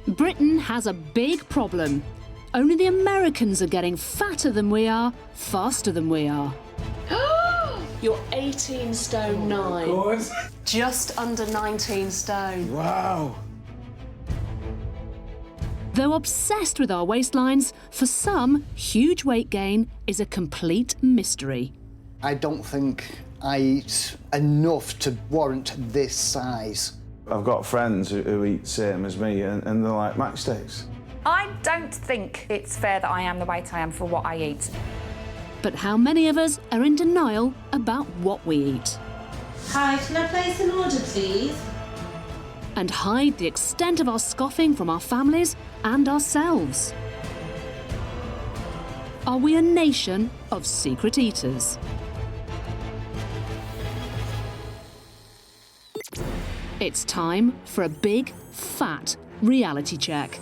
Britain has a big problem. Only the Americans are getting fatter than we are, faster than we are. You're 18 stone 9. God. Just under 19 stone. Wow. Though obsessed with our waistlines, for some, huge weight gain is a complete mystery. I don't think I eat enough to warrant this size. I've got friends who eat same as me and they're like matchsticks. I don't think it's fair that I am the weight I am for what I eat. But how many of us are in denial about what we eat? Hi, can I place an order, please? And hide the extent of our scoffing from our families and ourselves. Are we a nation of secret eaters? It's time for a big, fat reality check.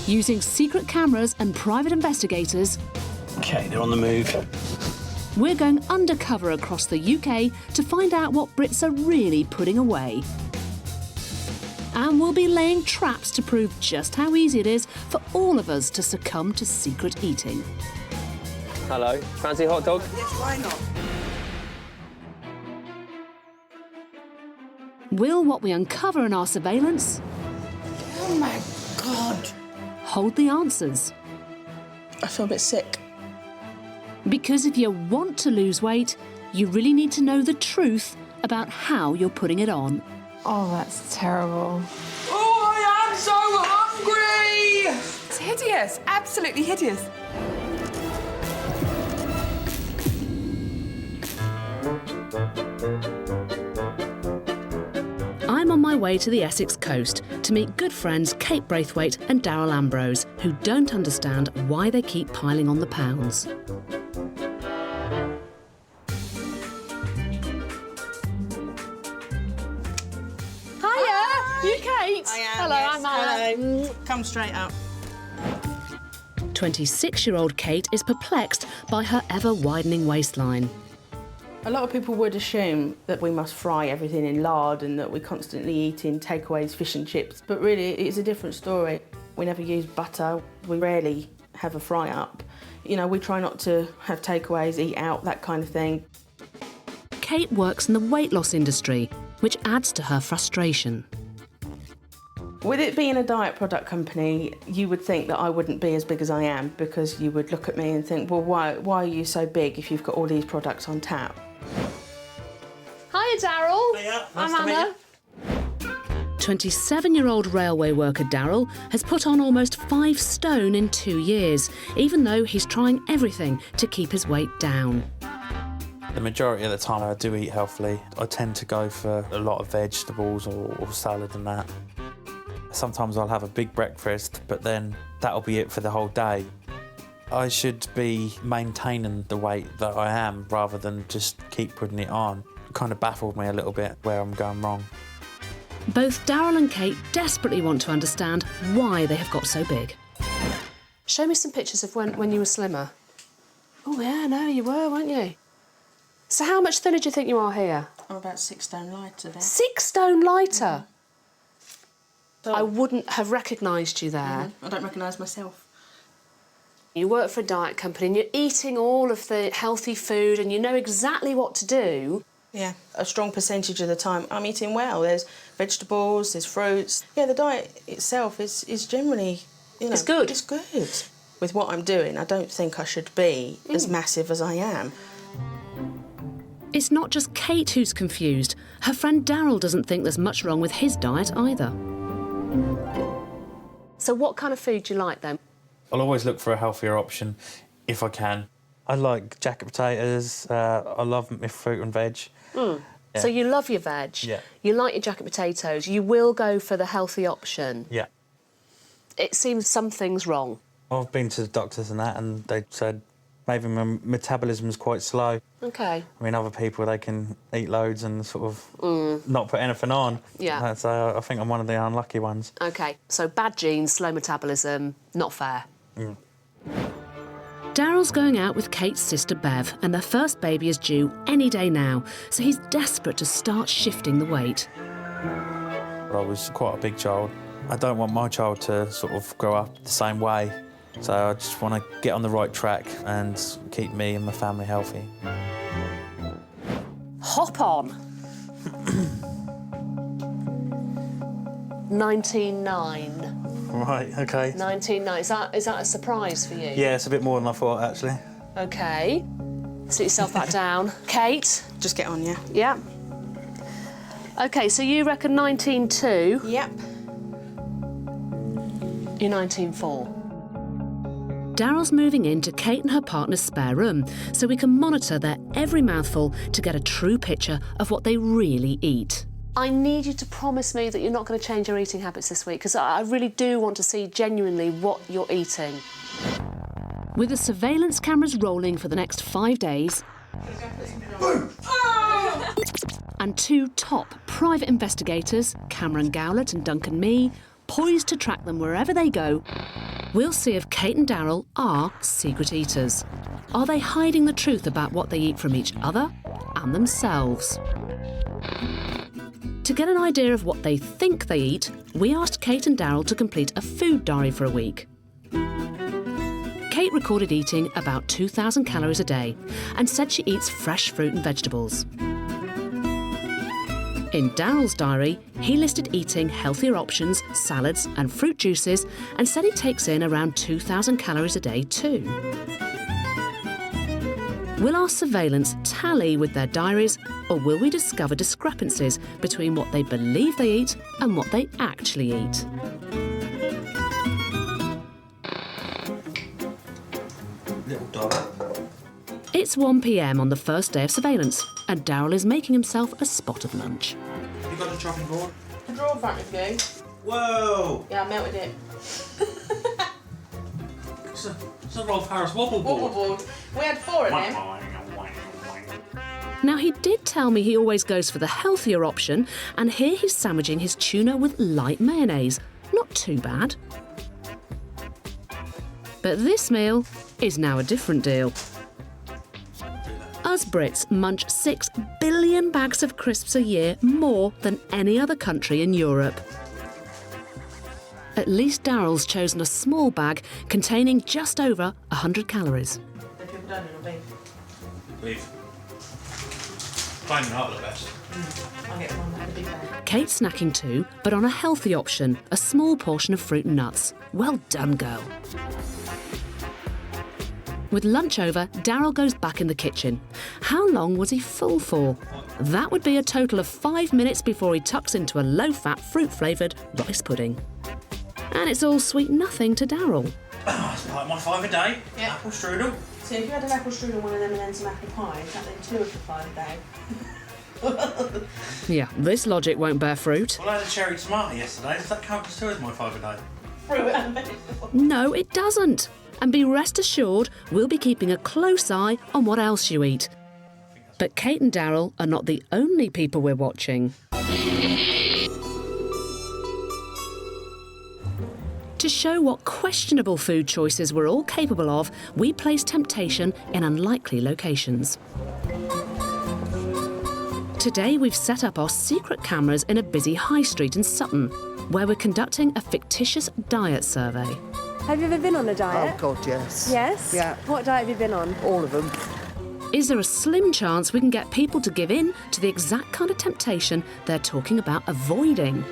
Using secret cameras and private investigators, OK, they're on the move. we're going undercover across the UK to find out what Brits are really putting away. And we'll be laying traps to prove just how easy it is for all of us to succumb to secret eating. Hello, fancy a hot dog? Yes, why not? Will what we uncover in our surveillance Oh my God. hold the answers? I feel a bit sick. Because if you want to lose weight, you really need to know the truth about how you're putting it on. Oh, that's terrible. Oh, I am so hungry! It's hideous, absolutely hideous. I'm on my way to the Essex coast to meet good friends Kate Braithwaite and Daryl Ambrose, who don't understand why they keep piling on the pounds. Hiya! You Kate? I am. Hello, yes. I'm Anna. Hello. Come straight up. 26-year-old Kate is perplexed by her ever-widening waistline. A lot of people would assume that we must fry everything in lard and that we're constantly eating takeaways, fish and chips, but really it's a different story. We never use butter, we rarely have a fry-up. You know, we try not to have takeaways, eat out, that kind of thing. Kate works in the weight loss industry, which adds to her frustration. With it being a diet product company, you would think that I wouldn't be as big as I am because you would look at me and think, well, why are you so big if you've got all these products on tap? Hiya, Daryl. Hiya, I'm nice to meet Anna. 27-year-old railway worker Daryl has put on almost 5 stone in 2 years, even though he's trying everything to keep his weight down. The majority of the time I do eat healthily. I tend to go for a lot of vegetables or salad and that. Sometimes I'll have a big breakfast, but then that'll be it for the whole day. I should be maintaining the weight that I am rather than just keep putting it on. It kind of baffled me a little bit where I'm going wrong. Both Daryl and Kate desperately want to understand why they have got so big. Show me some pictures of when you were slimmer. Oh, yeah, no, you were, weren't you? So how much thinner do you think you are here? I'm about 6 stone lighter then. 6 stone lighter? So, I wouldn't have recognised you there. I don't recognise myself. You work for a diet company and you're eating all of the healthy food and you know exactly what to do. Yeah, a strong percentage of the time I'm eating well. There's vegetables, there's fruits. Yeah, the diet itself is generally, you know... It's good. It's good. With what I'm doing, I don't think I should be as massive as I am. It's not just Kate who's confused. Her friend Daryl doesn't think there's much wrong with his diet either. So what kind of food do you like then? I'll always look for a healthier option if I can. I like jacket potatoes. I love my fruit and veg. Mm. Yeah. So you love your veg. Yeah. You like your jacket potatoes. You will go for the healthy option. Yeah. It seems something's wrong. I've been to the doctors and that, and they said maybe my metabolism's quite slow. OK. I mean, other people, they can eat loads and sort of not put anything on. Yeah. So I think I'm one of the unlucky ones. OK, so bad genes, slow metabolism, not fair. Mm. Daryl's going out with Kate's sister Bev, and their first baby is due any day now, so he's desperate to start shifting the weight. I was quite a big child, I don't want my child to sort of grow up the same way. So I just want to get on the right track and keep me and my family healthy. Hop on. 19.9. Right, OK. 19.9. Is that a surprise for you? Yeah, it's a bit more than I thought, actually. OK. Sit yourself back down. Kate? Just get on, yeah. Yeah. OK, so you reckon 19.2. Yep. You're 19.4. Daryl's moving into Kate and her partner's spare room so we can monitor their every mouthful to get a true picture of what they really eat. I need you to promise me that you're not going to change your eating habits this week, because I really do want to see genuinely what you're eating. With the surveillance cameras rolling for the next 5 days and 2 top private investigators, Cameron Gowlett and Duncan Mee, poised to track them wherever they go, we'll see if Kate and Daryl are secret eaters. Are they hiding the truth about what they eat from each other and themselves? To get an idea of what they think they eat, we asked Kate and Daryl to complete a food diary for a week. Kate recorded eating about 2,000 calories a day and said she eats fresh fruit and vegetables. In Daryl's diary, he listed eating healthier options, salads and fruit juices, and said he takes in around 2,000 calories a day too. Will our surveillance tally with their diaries, or will we discover discrepancies between what they believe they eat and what they actually eat? Little dog. It's 1 p.m. on the first day of surveillance, and Daryl is making himself a spot of lunch. You got a chopping board? The drawer in front of you. Whoa! Yeah, I melted it. It's a Rolf Harris wobble board. Wobble board. We had 4 of them. Now, he did tell me he always goes for the healthier option, and here he's sandwiching his tuna with light mayonnaise. Not too bad. But this meal is now a different deal. Us Brits munch 6 billion bags of crisps a year, more than any other country in Europe. At least Daryl's chosen a small bag containing just over 100 calories. Beef. Finding out the best. I'll get one that had a big bag. Kate's snacking too, but on a healthy option, a small portion of fruit and nuts. Well done, girl. With lunch over, Daryl goes back in the kitchen. How long was he full for? That would be a total of 5 minutes before he tucks into a low-fat, fruit-flavoured rice pudding. And it's all sweet nothing to Daryl. It's like my 5 a day. Yeah. Apple strudel. So if you had an apple strudel, one of them, and then some apple pie, is that then 2 of the 5 a day? Yeah, this logic won't bear fruit. Well, I had a cherry tomato yesterday. Does that count as 2 as my 5 a day? Fruit and vegetables. No, it doesn't. And be rest assured, we'll be keeping a close eye on what else you eat. But Kate and Daryl are not the only people we're watching. To show what questionable food choices we're all capable of, we place temptation in unlikely locations. Today we've set up our secret cameras in a busy high street in Sutton, where we're conducting a fictitious diet survey. Have you ever been on a diet? Oh, God, yes. Yes? Yeah. What diet have you been on? All of them. Is there a slim chance we can get people to give in to the exact kind of temptation they're talking about avoiding?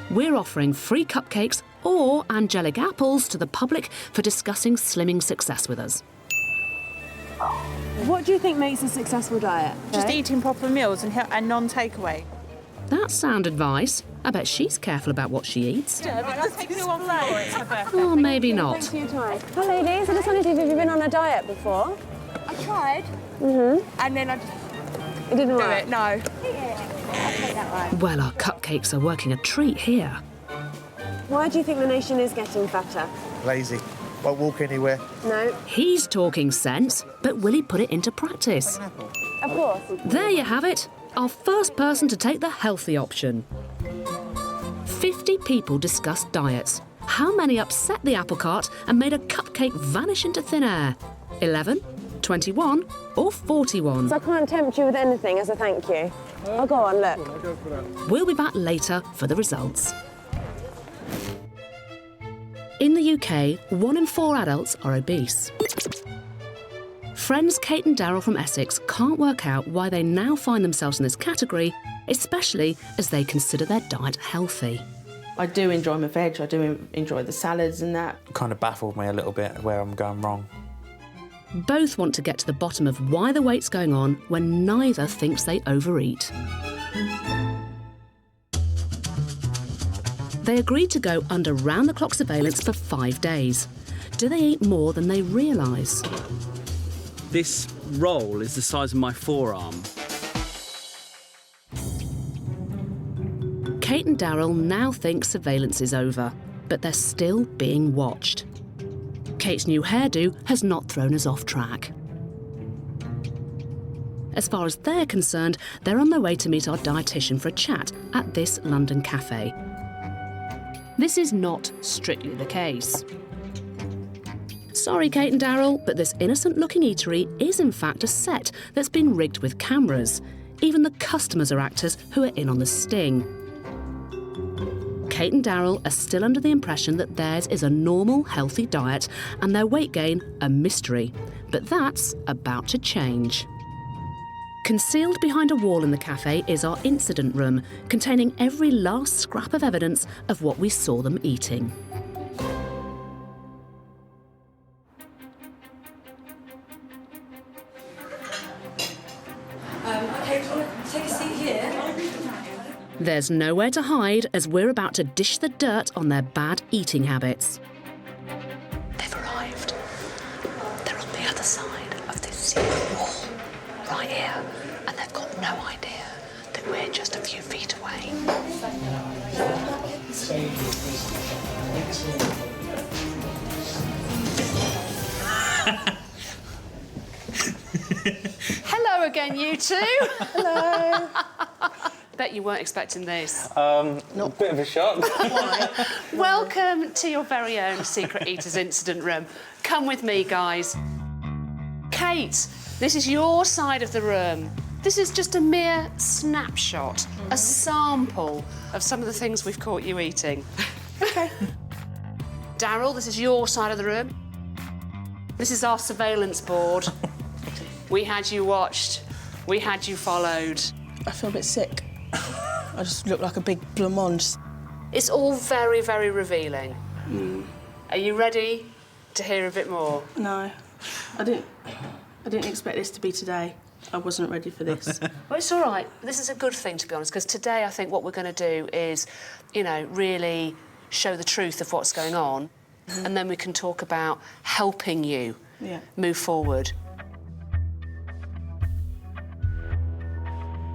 We're offering free cupcakes or angelic apples to the public for discussing slimming success with us. What do you think makes a successful diet? Just eating proper meals and non-takeaway. That's sound advice. I bet she's careful about what she eats. Yeah, but let's take it on floor. It's her birthday. Or maybe not. Thanks for your time. Hi, ladies. I just wondered if you've been on a diet before. I tried. And then I just It didn't do work. it. No. I'll take that one. Well, our cupcakes are working a treat here. Why do you think the nation is getting fatter? Lazy. Won't walk anywhere. No. He's talking sense, but will he put it into practice? Of course. There you have it. Our first person to take the healthy option. 50 people discussed diets. How many upset the apple cart and made a cupcake vanish into thin air? 11, 21 or 41? So I can't tempt you with anything as a thank you. Oh, go on, look. We'll be back later for the results. In the UK, 1 in 4 adults are obese. Friends Kate and Daryl from Essex can't work out why they now find themselves in this category, especially as they consider their diet healthy. I do enjoy my veg, I do enjoy the salads and that. Kind of baffled me a little bit where I'm going wrong. Both want to get to the bottom of why the weight's going on when neither thinks they overeat. They agreed to go under round-the-clock surveillance for 5 days. Do they eat more than they realise? This roll is the size of my forearm. Kate and Daryl now think surveillance is over, but they're still being watched. Kate's new hairdo has not thrown us off track. As far as they're concerned, they're on their way to meet our dietitian for a chat at this London cafe. This is not strictly the case. Sorry, Kate and Daryl, but this innocent-looking eatery is in fact a set that's been rigged with cameras. Even the customers are actors who are in on the sting. Kate and Daryl are still under the impression that theirs is a normal, healthy diet and their weight gain a mystery. But that's about to change. Concealed behind a wall in the cafe is our incident room, containing every last scrap of evidence of what we saw them eating. OK, do you want to take a seat here? There's nowhere to hide as we're about to dish the dirt on their bad eating habits. They've arrived. They're on the other side of this secret wall, right here, and they've got no idea that we're just a few feet away. Hello again, you two. Hello. Bet you weren't expecting this. Not a bit of a shock. Welcome to your very own Secret Eaters incident room. Come with me, guys. Kate, this is your side of the room. This is just a mere snapshot, a sample of some of the things we've caught you eating. OK. Daryl, this is your side of the room. This is our surveillance board. We had you watched. We had you followed. I feel a bit sick. I just look like a big blancmange. It's all very, very revealing. Are you ready to hear a bit more? No, I didn't expect this to be today. I wasn't ready for this. Well, it's all right. This is a good thing, to be honest, because today I think what we're going to do is, you know, really show the truth of what's going on, and then we can talk about helping you move forward.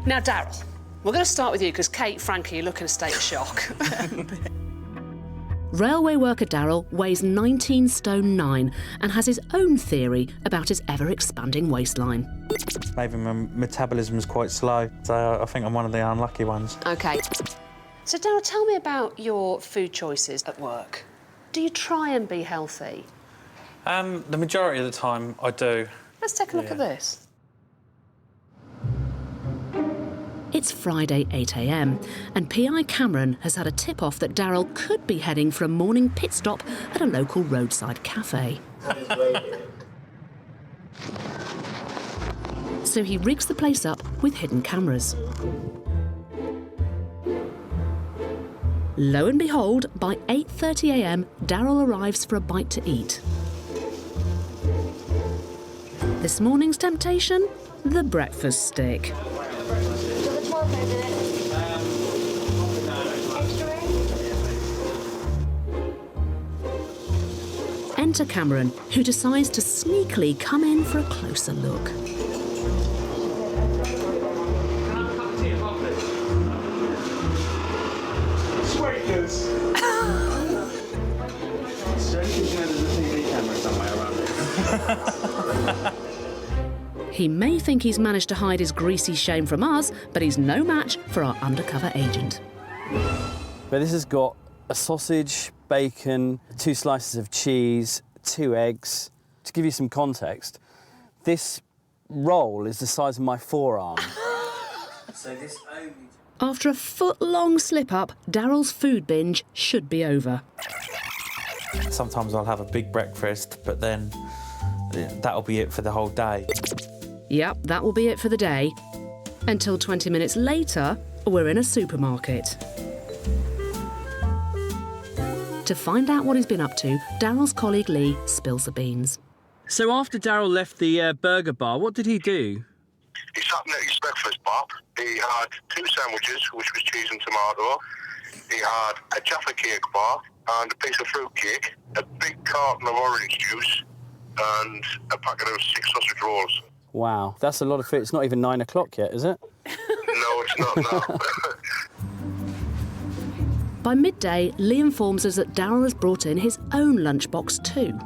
Now, Daryl, we're going to start with you because, Kate, frankly, you look in a state of shock. Railway worker Daryl weighs 19 stone 9 and has his own theory about his ever-expanding waistline. Maybe my metabolism's quite slow, so I think I'm one of the unlucky ones. OK. So, Daryl, tell me about your food choices at work. Do you try and be healthy? The majority of the time, I do. Let's take a look at this. It's Friday 8 a.m, and PI Cameron has had a tip-off that Daryl could be heading for a morning pit stop at a local roadside cafe. So he rigs the place up with hidden cameras. Lo and behold, by 8:30 a.m, Daryl arrives for a bite to eat. This morning's temptation? The breakfast stick. Enter Cameron, who decides to sneakily come in for a closer look. Sweetness! There's a TV camera somewhere around here. He may think he's managed to hide his greasy shame from us, but he's no match for our undercover agent. But this has got a sausage, bacon, 2 slices of cheese, 2 eggs. To give you some context, this roll is the size of my forearm. So this only... After a foot-long slip-up, Daryl's food binge should be over. Sometimes I'll have a big breakfast, but then that'll be it for the whole day. Yep, that will be it for the day. Until 20 minutes later, we're in a supermarket. To find out what he's been up to, Daryl's colleague Lee spills the beans. So after Daryl left the burger bar, what did he do? He sat at his breakfast bar. He had 2 sandwiches, which was cheese and tomato. He had a Jaffa cake bar and a piece of fruit cake, a big carton of orange juice, and a packet of 6 sausage rolls. Wow, that's a lot of food. It's not even 9 o'clock yet, is it? No, it's not now. By midday, Lee informs us that Daryl has brought in his own lunchbox too.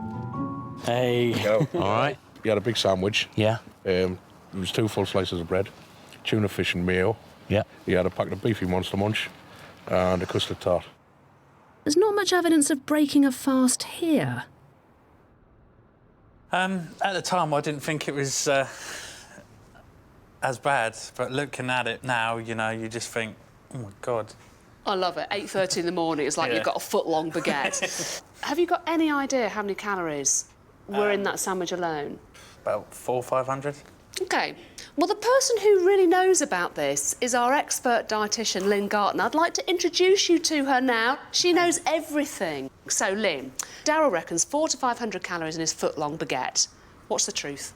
Hey. All right. He had a big sandwich. Yeah. There was 2 full slices of bread, tuna fish and mayo. Yeah. He had a packet of beefy Monster Munch and a custard tart. There's not much evidence of breaking a fast here. At the time, I didn't think it was as bad, but looking at it now, you know, you just think, oh my God. I love it. 8:30 in the morning, it's like you've got a foot-long baguette. Have you got any idea how many calories were in that sandwich alone? About 400 or 500. OK. Well, the person who really knows about this is our expert dietitian, Lynn Garton. I'd like to introduce you to her now. She knows everything. So, Lynn, Daryl reckons 400 to 500 calories in his foot-long baguette. What's the truth?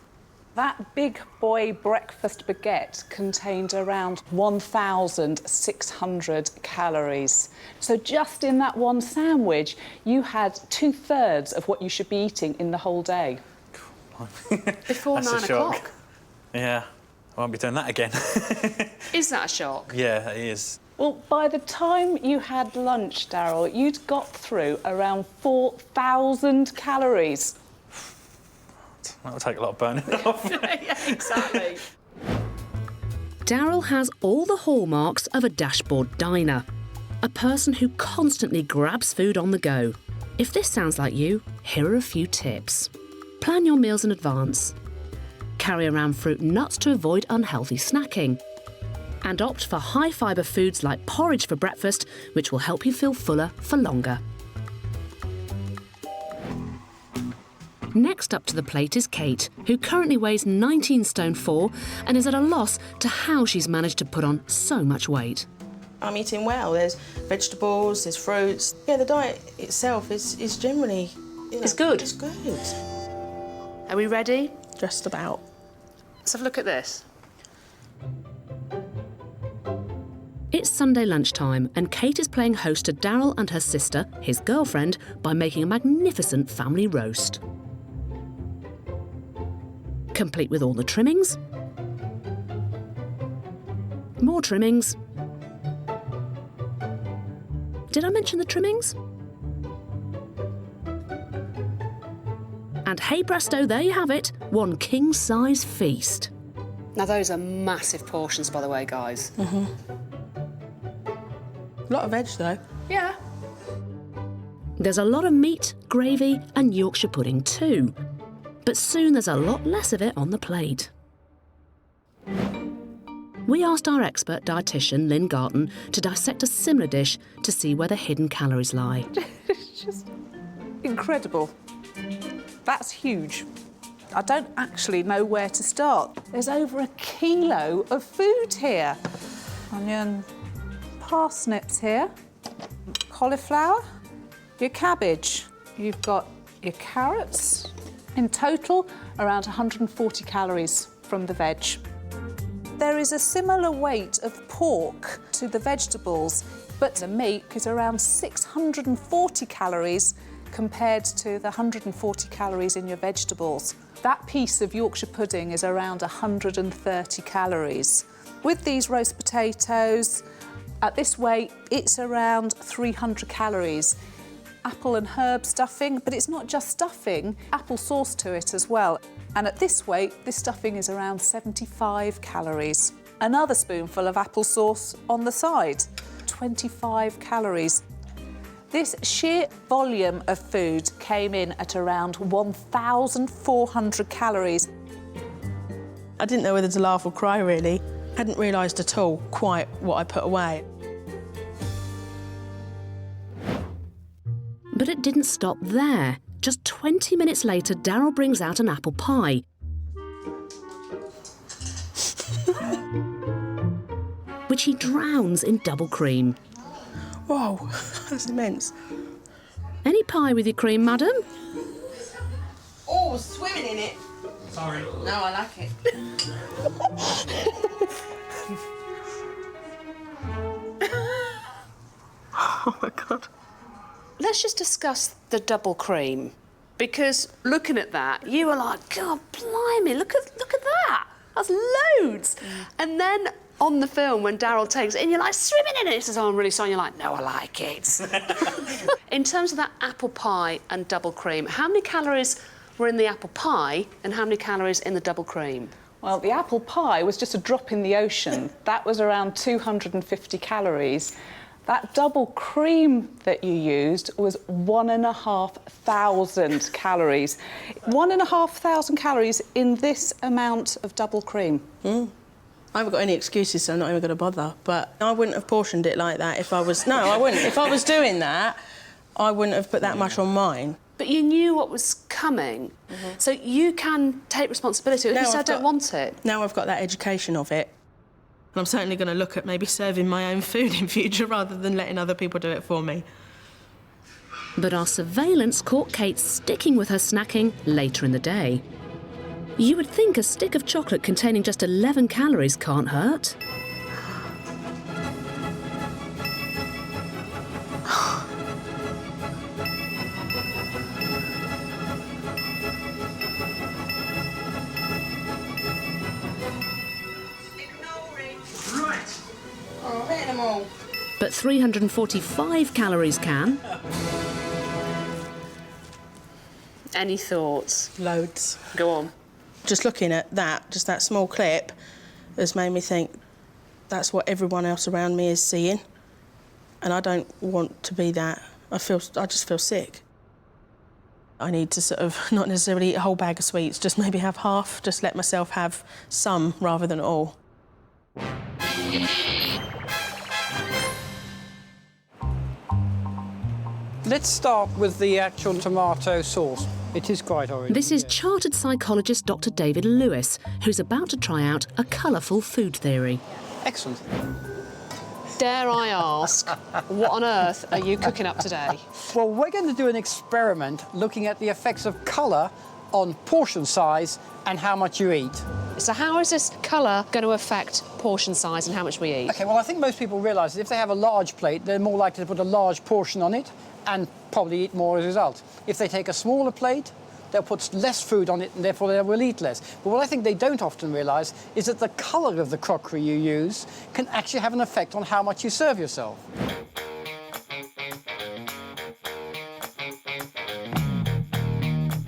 That big boy breakfast baguette contained around 1,600 calories. So just in that one sandwich, you had 2/3 of what you should be eating in the whole day. Before 9 o'clock? Yeah, I won't be doing that again. Is that a shock? Yeah, it is. Well, by the time you had lunch, Daryl, you'd got through around 4,000 calories. That'll take a lot of burning off. Yeah, exactly. Daryl has all the hallmarks of a dashboard diner. A person who constantly grabs food on the go. If this sounds like you, here are a few tips. Plan your meals in advance. Carry around fruit and nuts to avoid unhealthy snacking. And opt for high-fibre foods like porridge for breakfast, which will help you feel fuller for longer. Next up to the plate is Kate, who currently weighs 19 stone 4 and is at a loss to how she's managed to put on so much weight. I'm eating well. There's vegetables, there's fruits. Yeah, the diet itself is generally... You know, it's good. It's good. Are we ready? Just about. Let's have a look at this. It's Sunday lunchtime and Kate is playing host to Daryl and her sister, his girlfriend, by making a magnificent family roast. Complete with all the trimmings. More trimmings. Did I mention the trimmings? And hey presto, there you have it, one king-size feast. Now, those are massive portions, by the way, guys. A lot of veg, though. Yeah. There's a lot of meat, gravy and Yorkshire pudding too. But soon there's a lot less of it on the plate. We asked our expert dietitian, Lynn Garton, to dissect a similar dish to see where the hidden calories lie. It's just incredible. That's huge. I don't actually know where to start. There's over 1 kilo of food here. Onion, parsnips here, cauliflower, your cabbage. You've got your carrots. In total, around 140 calories from the veg. There is a similar weight of pork to the vegetables, but the meat is around 640 calories compared to the 140 calories in your vegetables. That piece of Yorkshire pudding is around 130 calories. With these roast potatoes, at this weight, it's around 300 calories. Apple and herb stuffing, but it's not just stuffing, apple sauce to it as well. And at this weight, this stuffing is around 75 calories. Another spoonful of apple sauce on the side, 25 calories. This sheer volume of food came in at around 1,400 calories. I didn't know whether to laugh or cry, really. I hadn't realised at all quite what I put away. But it didn't stop there. Just 20 minutes later, Daryl brings out an apple pie. Which he drowns in double cream. Whoa, that's immense. Any pie with your cream, madam? Oh, swimming in it. Sorry. No, I like it. Oh my God. Let's just discuss the double cream, because looking at that, you were like, God, blimey, look at that. That's loads. And then on the film, when Daryl takes it, and you're like, swimming in it. He says, oh, I'm really sorry. You're like, no, I like it. In terms of that apple pie and double cream, how many calories were in the apple pie and how many calories in the double cream? Well, the apple pie was just a drop in the ocean. That was around 250 calories. That double cream that you used was 1,500 calories. 1,500 calories in this amount of double cream. I haven't got any excuses, so I'm not even going to bother. But I wouldn't have portioned it like that if I was... No, I wouldn't. If I was doing that, I wouldn't have put that much on mine. But you knew what was coming, so you can take responsibility. If you said, I don't want it. Now I've got that education of it. And I'm certainly going to look at maybe serving my own food in future rather than letting other people do it for me. But our surveillance caught Kate sticking with her snacking later in the day. You would think a stick of chocolate containing just 11 calories can't hurt. But 345 calories can. Any thoughts? Loads. Go on. Just looking at that, just that small clip, has made me think that's what everyone else around me is seeing. And I don't want to be that. I just feel sick. I need to sort of not necessarily eat a whole bag of sweets, just maybe have half, just let myself have some rather than all. Let's start with the actual tomato sauce. It is quite orange. This is chartered psychologist Dr. David Lewis, who's about to try out a colourful food theory. Excellent. Dare I ask, what on earth are you cooking up today? Well, we're going to do an experiment looking at the effects of colour on portion size and how much you eat. So how is this colour going to affect portion size and how much we eat? OK, well, I think most people realise that if they have a large plate, they're more likely to put a large portion on it and probably eat more as a result. If they take a smaller plate, they'll put less food on it and therefore they will eat less. But what I think they don't often realise is that the colour of the crockery you use can actually have an effect on how much you serve yourself.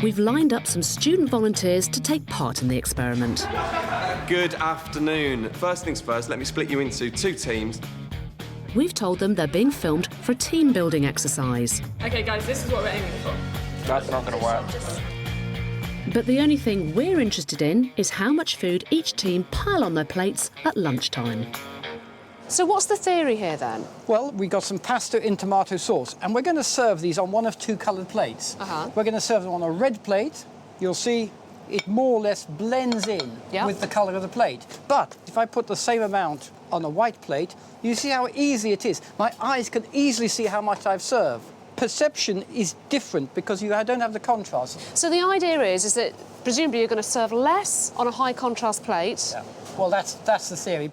We've lined up some student volunteers to take part in the experiment. Good afternoon. First things first, let me split you into two teams. We've told them they're being filmed for a team-building exercise. OK, guys, this is what we're aiming for. That's not going to work. But the only thing we're interested in is how much food each team pile on their plates at lunchtime. So what's the theory here, then? Well, we got some pasta in tomato sauce, and we're going to serve these on one of two coloured plates. We're going to serve them on a red plate. You'll see it more or less blends in with the colour of the plate. But if I put the same amount on a white plate, you see how easy it is. My eyes can easily see how much I've served. Perception is different because I don't have the contrast. So the idea is that presumably you're going to serve less on a high contrast plate. Yeah. Well, that's the theory.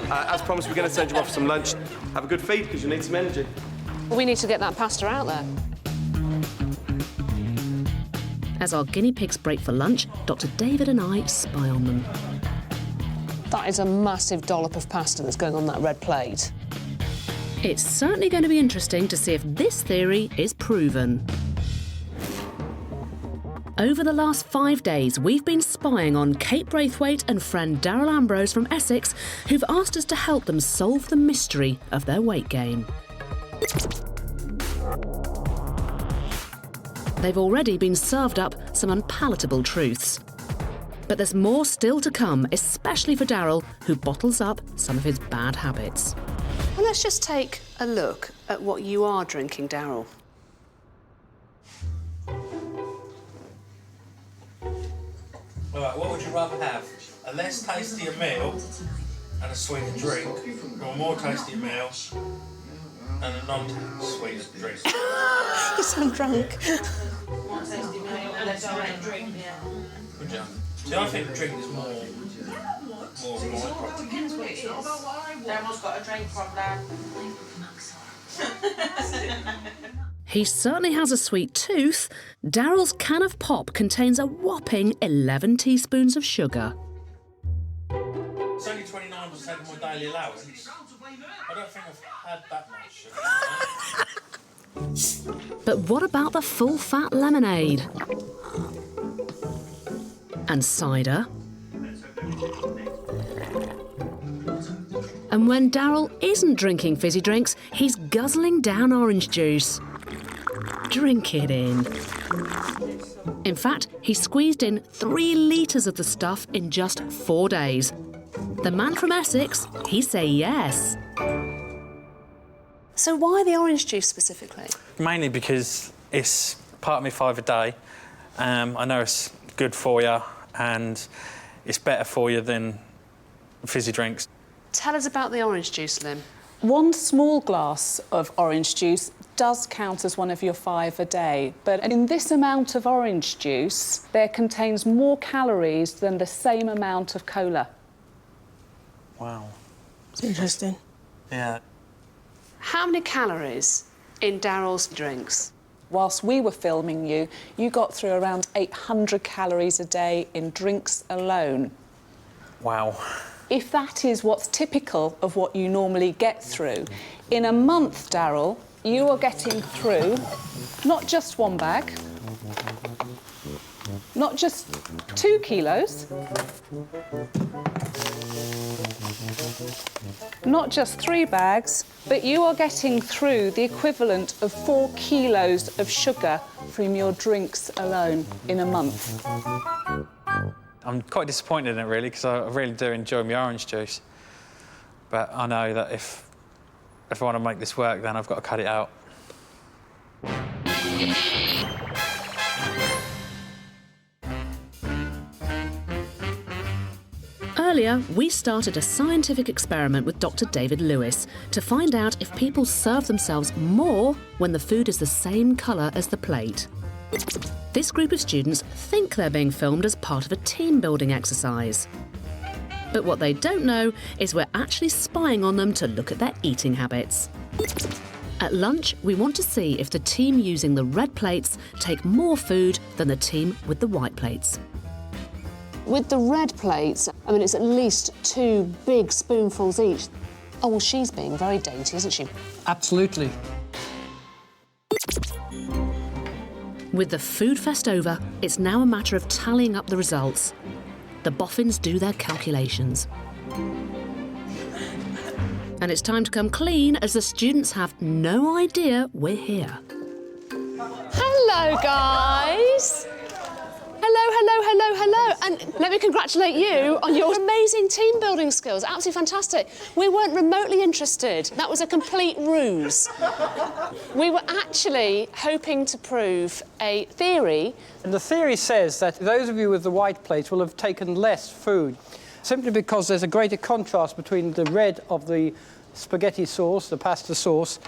As promised, we're going to send you off for some lunch. Have a good feed because you need some energy. We need to get that pasta out there. As our guinea pigs break for lunch, Dr. David and I spy on them. That is a massive dollop of pasta that's going on that red plate. It's certainly going to be interesting to see if this theory is proven. Over the last 5 days, we've been spying on Kate Braithwaite and friend Daryl Ambrose from Essex, who've asked us to help them solve the mystery of their weight gain. They've already been served up some unpalatable truths. But there's more still to come, especially for Daryl, who bottles up some of his bad habits. Well, let's just take a look at what you are drinking, Daryl. All right, what would you rather have? A less tastier meal and a sweeter drink, or a more tastier meal and a non-sweeter drink? You sound drunk. More tasty meal and less sweet drink, yeah. Good job. See, I think drink is more Depends what it is. Daryl's got a drink from Dad. He certainly has a sweet tooth. Daryl's can of pop contains a whopping 11 teaspoons of sugar. It's only 29% of my daily allowance. I don't think I've had that much sugar. But what about the full-fat lemonade? And cider? And when Daryl isn't drinking fizzy drinks, he's guzzling down orange juice. Drink it in. In fact, he squeezed in 3 litres of the stuff in just 4 days. The man from Essex, he say yes. So why the orange juice specifically? Mainly because it's part of my 5 a day. I know it's good for you and it's better for you than fizzy drinks. Tell us about the orange juice, Lynn. 1 small glass of orange juice does count as one of your 5 a day, but in this amount of orange juice, there contains more calories than the same amount of cola. Wow. It's interesting. Yeah. How many calories in Daryl's drinks? Whilst we were filming you, you got through around 800 calories a day in drinks alone. Wow. If that is what's typical of what you normally get through, in a month, Daryl, you are getting through not just 1 bag, not just 2 kilos, not just 3 bags, but you are getting through the equivalent of 4 kilos of sugar from your drinks alone in a month. I'm quite disappointed in it, really, because I really do enjoy my orange juice. But I know that if I want to make this work, then I've got to cut it out. Earlier, we started a scientific experiment with Dr. David Lewis to find out if people serve themselves more when the food is the same colour as the plate. This group of students think they're being filmed as part of a team-building exercise. But what they don't know is we're actually spying on them to look at their eating habits. At lunch, we want to see if the team using the red plates take more food than the team with the white plates. With the red plates, I mean, it's at least 2 big spoonfuls each. Oh, well, she's being very dainty, isn't she? Absolutely. With the food fest over, it's now a matter of tallying up the results. The boffins do their calculations. And it's time to come clean as the students have no idea we're here. Hello, guys. Hello. And let me congratulate you on your amazing team-building skills. Absolutely fantastic. We weren't remotely interested. That was a complete ruse. We were actually hoping to prove a theory. And the theory says that those of you with the white plates will have taken less food, simply because there's a greater contrast between the red of the spaghetti sauce, the pasta sauce,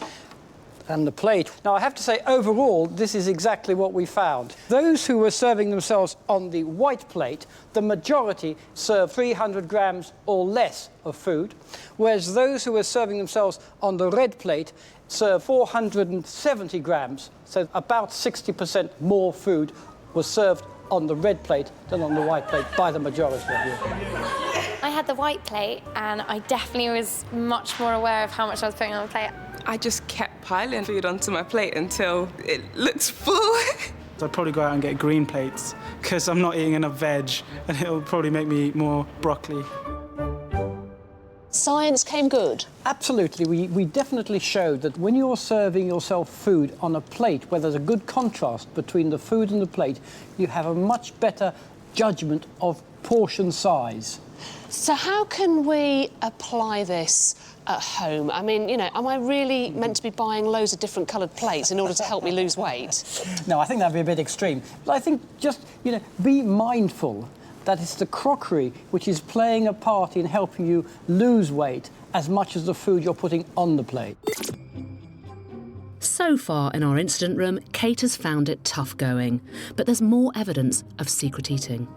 and the plate. Now, I have to say, overall, this is exactly what we found. Those who were serving themselves on the white plate, the majority served 300 grams or less of food, whereas those who were serving themselves on the red plate served 470 grams, so about 60% more food was served on the red plate than on the white plate by the majority of you. I had the white plate and I definitely was much more aware of how much I was putting on the plate. I just kept piling food onto my plate until it looked full. I'd probably go out and get green plates because I'm not eating enough veg and it'll probably make me eat more broccoli. Science came good. Absolutely. We definitely showed that when you're serving yourself food on a plate where there's a good contrast between the food and the plate, you have a much better judgment of portion size. So how can we apply this at home? I mean, you know, am I really meant to be buying loads of different coloured plates in order to help me lose weight? No, I think that'd be a bit extreme. But I think just, you know, be mindful that it's the crockery which is playing a part in helping you lose weight as much as the food you're putting on the plate. So far in our incident room, Kate has found it tough going, but there's more evidence of secret eating.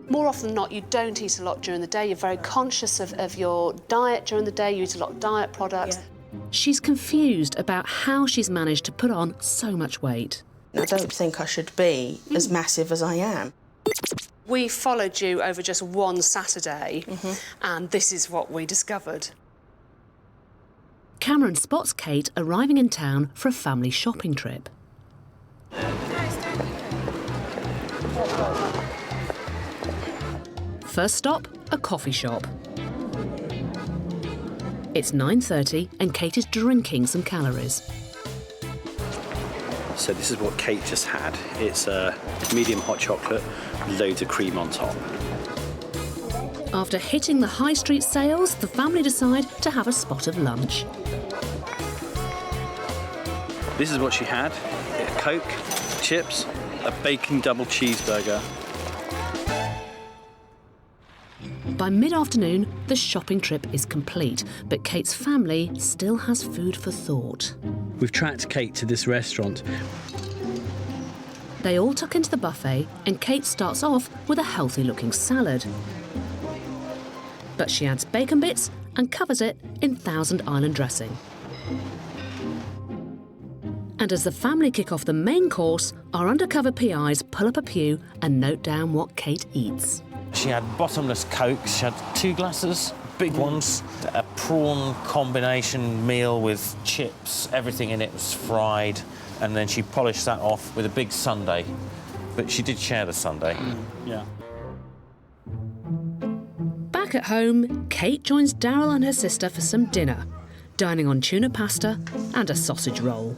More often than not, you don't eat a lot during the day. You're very conscious of your diet during the day. You eat a lot of diet products. Yeah. She's confused about how she's managed to put on so much weight. I don't think I should be as massive as I am. We followed you over just one Saturday, and this is what we discovered. Cameron spots Kate arriving in town for a family shopping trip. First stop, a coffee shop. It's 9:30 and Kate is drinking some calories. So this is what Kate just had. It's a medium hot chocolate with loads of cream on top. After hitting the high street sales, the family decide to have a spot of lunch. This is what she had. A Coke, chips, a bacon double cheeseburger. By mid-afternoon, the shopping trip is complete, but Kate's family still has food for thought. We've tracked Kate to this restaurant. They all tuck into the buffet, and Kate starts off with a healthy-looking salad. But she adds bacon bits and covers it in Thousand Island dressing. And as the family kick off the main course, our undercover PIs pull up a pew and note down what Kate eats. She had bottomless Cokes, she had 2 glasses, big ones, a prawn combination meal with chips, everything in it was fried, and then she polished that off with a big sundae. But she did share the sundae. Yeah. Back at home, Kate joins Daryl and her sister for some dinner, dining on tuna pasta and a sausage roll.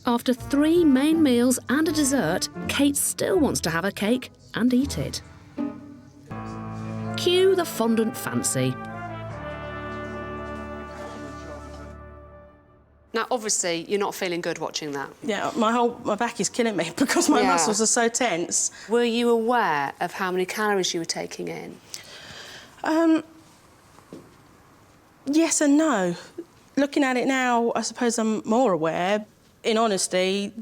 After 3 main meals and a dessert, Kate still wants to have a cake and eat it. Cue the fondant fancy. Now, obviously, you're not feeling good watching that. Yeah, my back is killing me because my muscles are so tense. Were you aware of how many calories you were taking in? Yes and no. Looking at it now, I suppose I'm more aware. In honesty,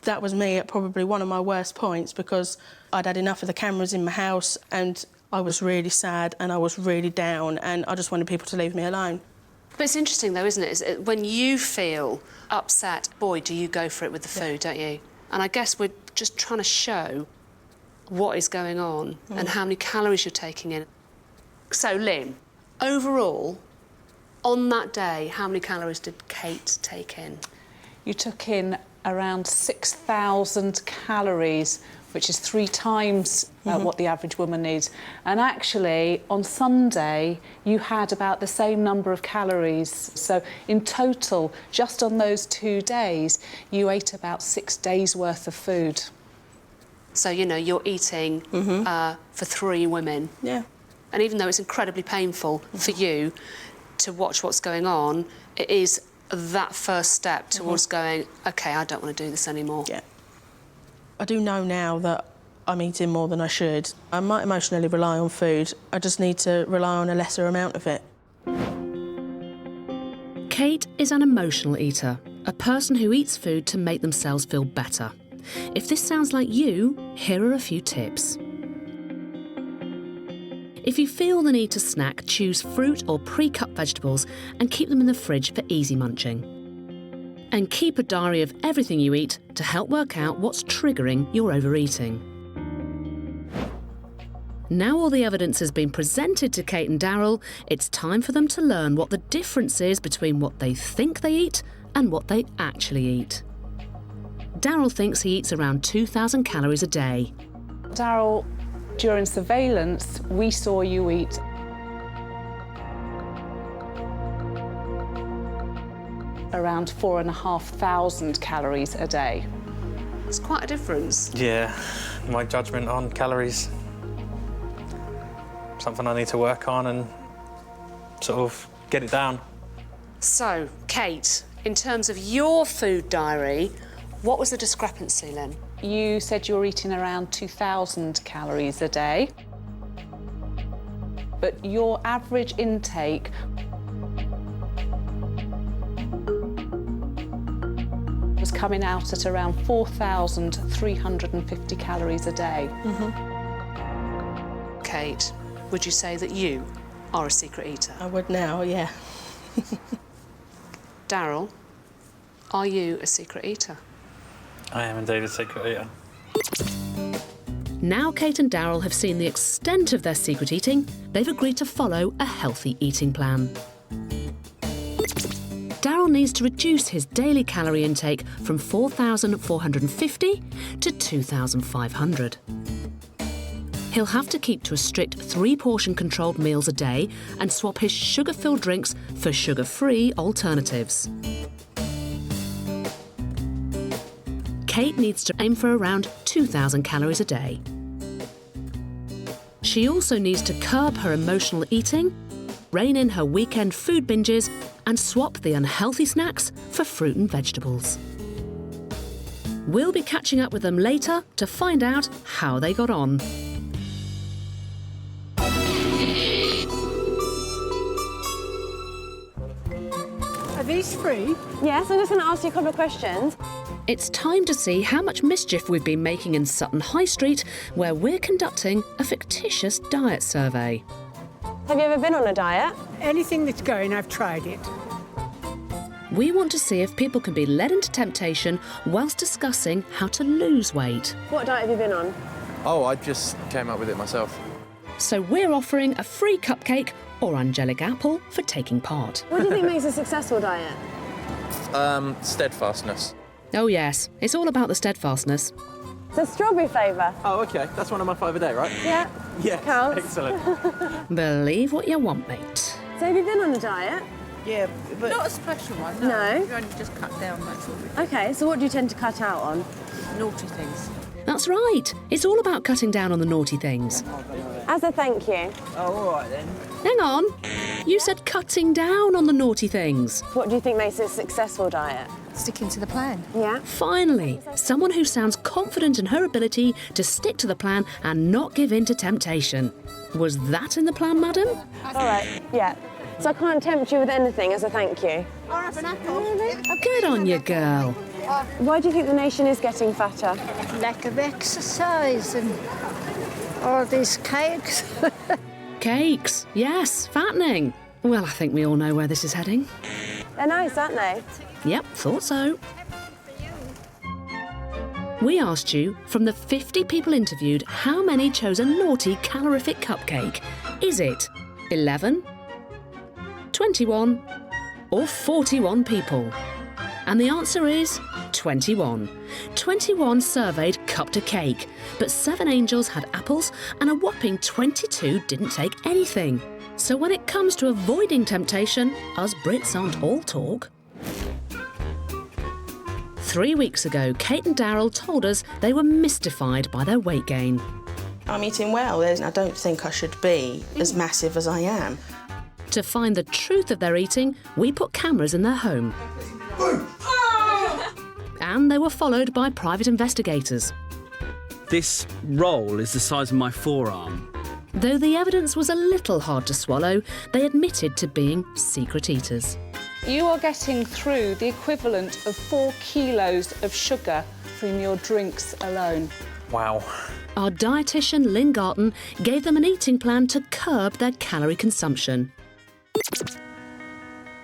that was me at probably one of my worst points because I'd had enough of the cameras in my house and I was really sad and I was really down and I just wanted people to leave me alone. But it's interesting, though, isn't it? When you feel upset, boy, do you go for it with the food, don't you? And I guess we're just trying to show what is going on and how many calories you're taking in. So, Lynn, overall, on that day, how many calories did Kate take in? You took in around 6,000 calories, which is 3 times what the average woman needs. And actually, on Sunday, you had about the same number of calories. So in total, just on those 2 days, you ate about 6 days' worth of food. So, you know, you're eating for 3 women. Yeah. And even though it's incredibly painful for you to watch what's going on, it is that first step towards going, OK, I don't want to do this anymore. Yeah. I do know now that I'm eating more than I should. I might emotionally rely on food. I just need to rely on a lesser amount of it. Kate is an emotional eater, a person who eats food to make themselves feel better. If this sounds like you, here are a few tips. If you feel the need to snack, choose fruit or pre-cut vegetables and keep them in the fridge for easy munching. And keep a diary of everything you eat to help work out what's triggering your overeating. Now all the evidence has been presented to Kate and Daryl, it's time for them to learn what the difference is between what they think they eat and what they actually eat. Daryl thinks he eats around 2,000 calories a day. Daryl, during surveillance, we saw you eat around 4,500 calories a day. It's quite a difference. Yeah, my judgment on calories, something I need to work on and sort of get it down. So, Kate, in terms of your food diary, what was the discrepancy, Lynn? You said you were eating around 2,000 calories a day, but your average intake was coming out at around 4,350 calories a day. Kate, would you say that you are a secret eater? I would now, yeah. Daryl, are you a secret eater? I am indeed a secret eater. Now Kate and Daryl have seen the extent of their secret eating, they've agreed to follow a healthy eating plan. Daryl needs to reduce his daily calorie intake from 4,450 to 2,500. He'll have to keep to a strict 3-portion controlled meals a day and swap his sugar-filled drinks for sugar-free alternatives. Kate needs to aim for around 2,000 calories a day. She also needs to curb her emotional eating, rein in her weekend food binges, and swap the unhealthy snacks for fruit and vegetables. We'll be catching up with them later to find out how they got on. Are these free? Yes, I'm just going to ask you a couple of questions. It's time to see how much mischief we've been making in Sutton High Street, where we're conducting a fictitious diet survey. Have you ever been on a diet? Anything that's going, I've tried it. We want to see if people can be led into temptation whilst discussing how to lose weight. What diet have you been on? Oh, I just came up with it myself. So we're offering a free cupcake or angelic apple for taking part. What do you think makes a successful diet? Steadfastness. Oh yes, it's all about the steadfastness. It's a strawberry flavour. Oh, OK. That's one of my 5 a day, right? Yeah. Yeah. Counts. Excellent. Believe what you want, mate. So have you been on a diet? Yeah, but... Not a special one, No. You only just cut down, that's all. OK, so what do you tend to cut out on? Naughty things. That's right. It's all about cutting down on the naughty things. As a thank you. Oh, all right then. Hang on. You said cutting down on the naughty things. What do you think makes a successful diet? Sticking to the plan. Yeah. Finally, someone who sounds confident in her ability to stick to the plan and not give in to temptation. Was that in the plan, madam? All right, yeah. So I can't tempt you with anything as a thank you? Or have an apple. Good on you, girl. Why do you think the nation is getting fatter? Lack of exercise and all these cakes. Cakes, yes, fattening. Well, I think we all know where this is heading. They're nice, aren't they? Yep, thought so. We asked you, from the 50 people interviewed, how many chose a naughty calorific cupcake? Is it 11, 21 or 41 people? And the answer is 21. 21 surveyed cupped a cake, but 7 angels had apples and a whopping 22 didn't take anything. So when it comes to avoiding temptation, us Brits aren't all talk. 3 weeks ago, Kate and Daryl told us they were mystified by their weight gain. I'm eating well. I don't think I should be as massive as I am. To find the truth of their eating, we put cameras in their home. And they were followed by private investigators. This roll is the size of my forearm. Though the evidence was a little hard to swallow, they admitted to being secret eaters. You are getting through the equivalent of 4 kilos of sugar from your drinks alone. Wow. Our dietitian, Lynn Garton, gave them an eating plan to curb their calorie consumption.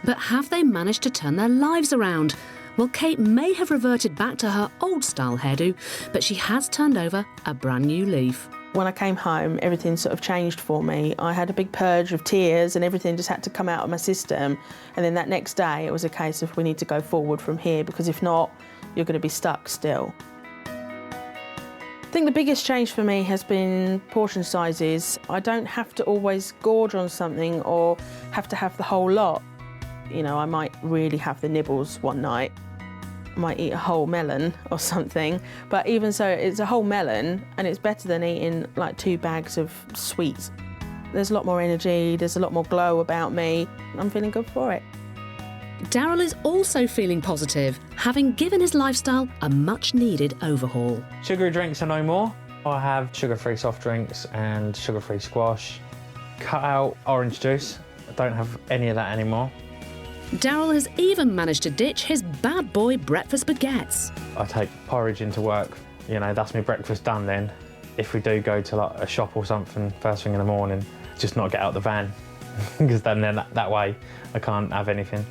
But have they managed to turn their lives around? Well, Kate may have reverted back to her old-style hairdo, but she has turned over a brand new leaf. When I came home, everything sort of changed for me. I had a big purge of tears and everything just had to come out of my system. And then that next day, it was a case of we need to go forward from here, because if not, you're going to be stuck still. I think the biggest change for me has been portion sizes. I don't have to always gorge on something or have to have the whole lot. You know, I might really have the nibbles one night. I might eat a whole melon or something, but even so, it's a whole melon and it's better than eating like 2 bags of sweets. There's a lot more energy, there's a lot more glow about me. I'm feeling good for it. Daryl is also feeling positive, having given his lifestyle a much-needed overhaul. Sugary drinks are no more. I have sugar-free soft drinks and sugar-free squash. Cut out orange juice. I don't have any of that anymore. Daryl has even managed to ditch his bad boy breakfast baguettes. I take porridge into work. You know, that's my breakfast done then. If we do go to like a shop or something first thing in the morning, just not get out the van, because then that way I can't have anything.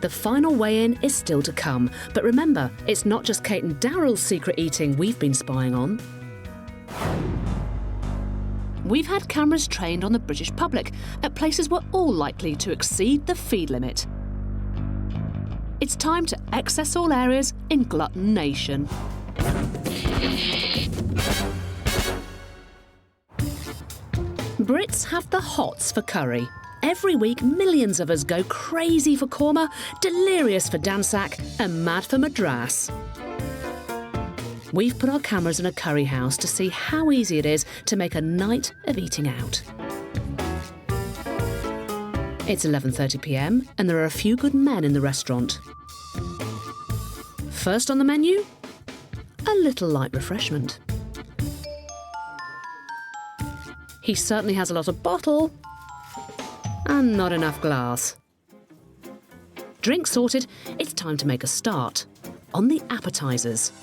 The final weigh-in is still to come, but remember, it's not just Kate and Daryl's secret eating we've been spying on. We've had cameras trained on the British public at places we're all likely to exceed the feed limit. It's time to access all areas in Glutton Nation. Brits have the hots for curry. Every week, millions of us go crazy for korma, delirious for dansak, and mad for madras. We've put our cameras in a curry house to see how easy it is to make a night of eating out. It's 11:30 p.m, and there are a few good men in the restaurant. First on the menu, a little light refreshment. He certainly has a lot of bottle, and not enough glass. Drink sorted, it's time to make a start. On the appetisers.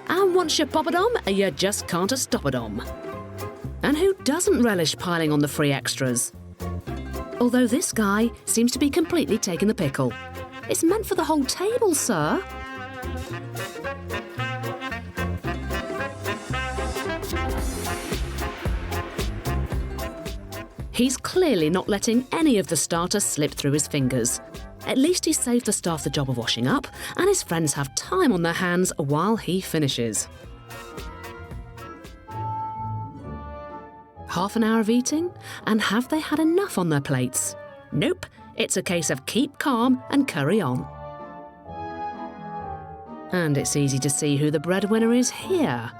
And once you pop it on, you just can't stop it on. And who doesn't relish piling on the free extras? Although this guy seems to be completely taking the pickle. It's meant for the whole table, sir. He's clearly not letting any of the starter slip through his fingers. At least he saved the staff the job of washing up, and his friends have time on their hands while he finishes. Half an hour of eating, and have they had enough on their plates? Nope, it's a case of keep calm and curry on. And it's easy to see who the breadwinner is here.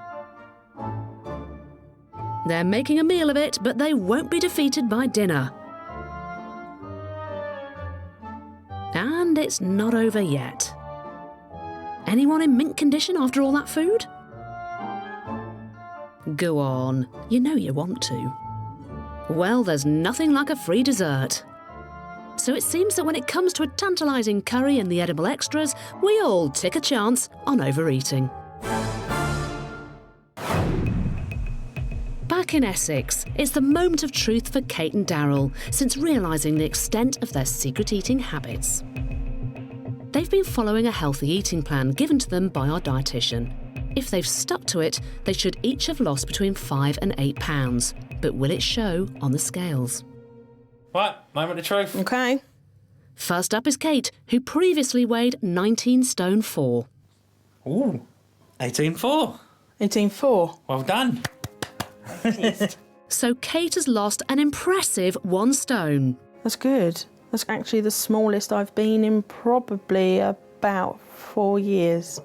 They're making a meal of it, but they won't be defeated by dinner. And it's not over yet. Anyone in mint condition after all that food? Go on, you know you want to. Well, there's nothing like a free dessert. So it seems that when it comes to a tantalising curry and the edible extras, we all take a chance on overeating. Back in Essex, it's the moment of truth for Kate and Daryl since realising the extent of their secret eating habits. They've been following a healthy eating plan given to them by our dietitian. If they've stuck to it, they should each have lost between 5 and 8 pounds. But will it show on the scales? Right, moment of truth. OK. First up is Kate, who previously weighed 19 stone 4. Ooh, 18.4. 18.4. Well done. So Kate has lost an impressive 1 stone. That's good. That's actually the smallest I've been in probably about 4 years.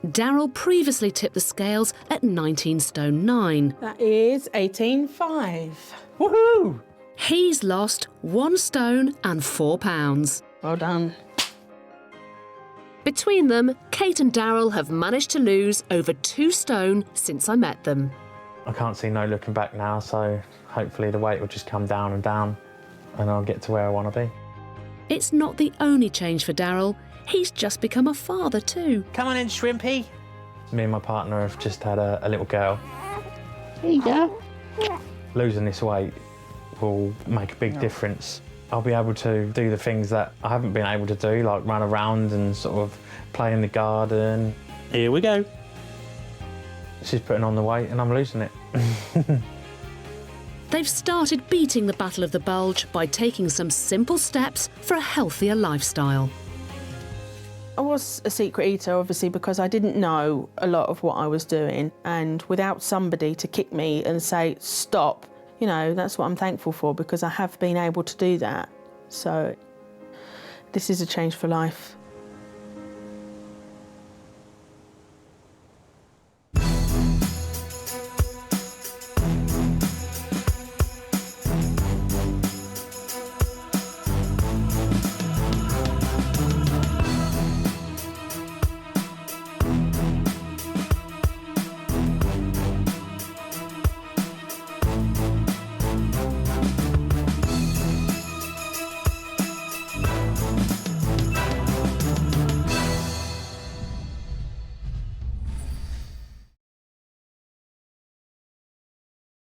Daryl previously tipped the scales at 19 stone 9. That is 18.5. Woohoo! He's lost 1 stone and 4 pounds. Well done. Between them, Kate and Daryl have managed to lose over 2 stone since I met them. I can't see no looking back now, so hopefully the weight will just come down and I'll get to where I want to be. It's not the only change for Daryl. He's just become a father too. Come on in, Shrimpy. Me and my partner have just had a little girl. There you go. Losing this weight will make a big difference. I'll be able to do the things that I haven't been able to do, like run around and sort of play in the garden. Here we go. She's putting on the weight and I'm losing it. They've started beating the battle of the bulge by taking some simple steps for a healthier lifestyle. I was a secret eater, obviously, because I didn't know a lot of what I was doing. And without somebody to kick me and say, stop, you know, that's what I'm thankful for, because I have been able to do that. So this is a change for life.